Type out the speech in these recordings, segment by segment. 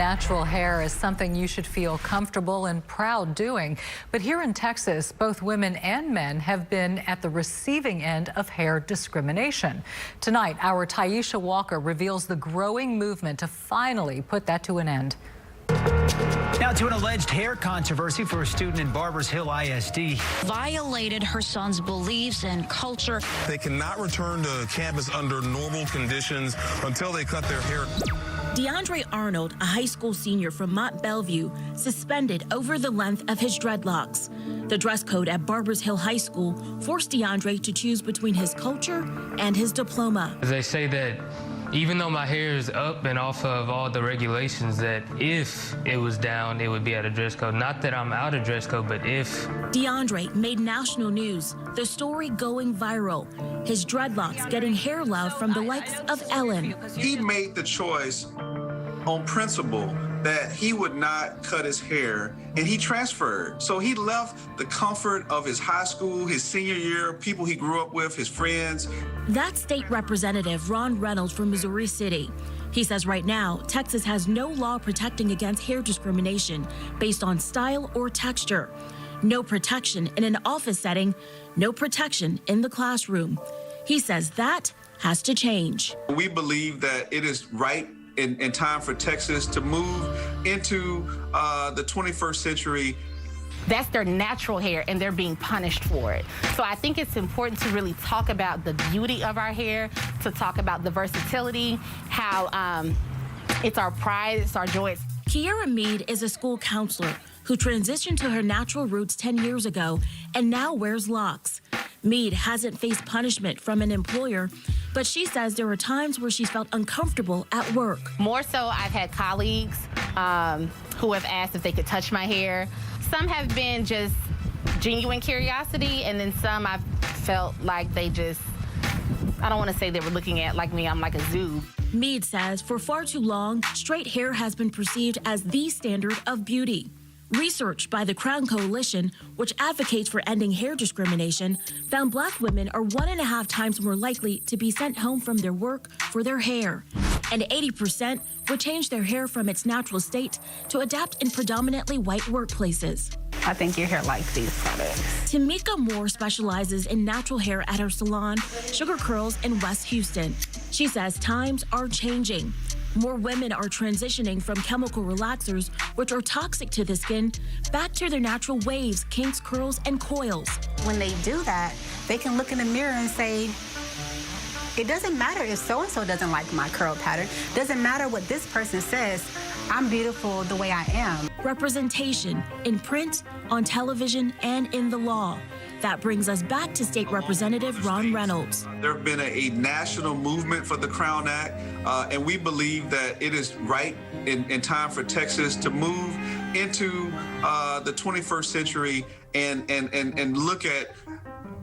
Natural hair is something you should feel comfortable and proud doing. But here in Texas, both women and men have been at the receiving end of hair discrimination. Tonight, our Taisha Walker reveals the growing movement to finally put that to an end. Now to an alleged hair controversy for a student in Barbers Hill ISD. Violated her son's beliefs and culture. They cannot return to campus under normal conditions until they cut their hair. DeAndre Arnold, a high school senior from Mont Bellevue, suspended over the length of his dreadlocks. The dress code at Barbers Hill High School forced DeAndre to choose between his culture and his diploma. They say that even though my hair is up and off of all the regulations, that if it was down, it would be out of dress code. Not that I'm out of dress code, but if. DeAndre made national news, the story going viral. His dreadlocks getting hair love from the likes of Ellen. He made the choice on principle that he would not cut his hair, and he transferred. So he left the comfort of his high school, his senior year, people he grew up with, his friends. That's State Representative Ron Reynolds from Missouri City. He says right now, Texas has no law protecting against hair discrimination based on style or texture. No protection in an office setting, no protection in the classroom. He says that has to change. We believe that it is right in time for Texas to move into the 21st century. That's their natural hair, and they're being punished for it. So I think it's important to really talk about the beauty of our hair, to talk about the versatility, how it's our pride, it's our joy. Kiera Mead is a school counselor who transitioned to her natural roots 10 years ago and now wears locks. Mead hasn't faced punishment from an employer, but she says there are times where she's felt uncomfortable at work. More so, I've had colleagues who have asked if they could touch my hair. Some have been just genuine curiosity, and then some I've felt like they just, I don't want to say they were looking at like me, I'm like a zoo. Mead says for far too long, straight hair has been perceived as the standard of beauty. Research by the Crown Coalition, which advocates for ending hair discrimination, found Black women are 1.5 times more likely to be sent home from their work for their hair. And 80% would change their hair from its natural state to adapt in predominantly white workplaces. I think your hair likes these products. Tamika Moore specializes in natural hair at her salon, Sugacurls in West Houston. She says times are changing. More women are transitioning from chemical relaxers, which are toxic to the skin, back to their natural waves, kinks, curls, and coils. When they do that, they can look in the mirror and say, it doesn't matter if so-and-so doesn't like my curl pattern. Doesn't matter what this person says. I'm beautiful the way I am. Representation in print, on television, and in the law. That brings us back to State Representative Ron Reynolds. There have been a national movement for the Crown Act, and we believe that it is right in time for Texas to move into the 21st century and look at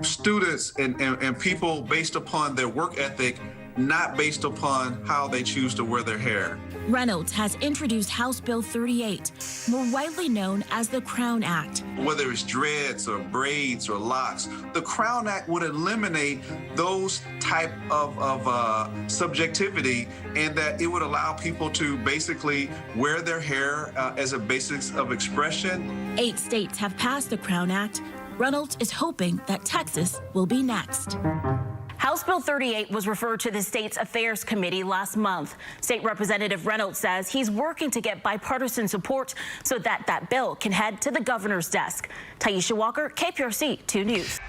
students and people based upon their work ethic, not based upon how they choose to wear their hair. Reynolds has introduced House Bill 38, more widely known as the Crown Act. Whether it's dreads or braids or locks, the Crown Act would eliminate those type of subjectivity, and that it would allow people to basically wear their hair as a basis of expression. 8 states have passed the Crown Act. Reynolds is hoping that Texas will be next. House Bill 38 was referred to the State's Affairs Committee last month. State Representative Reynolds says he's working to get bipartisan support so that bill can head to the governor's desk. Taisha Walker, KPRC2 News.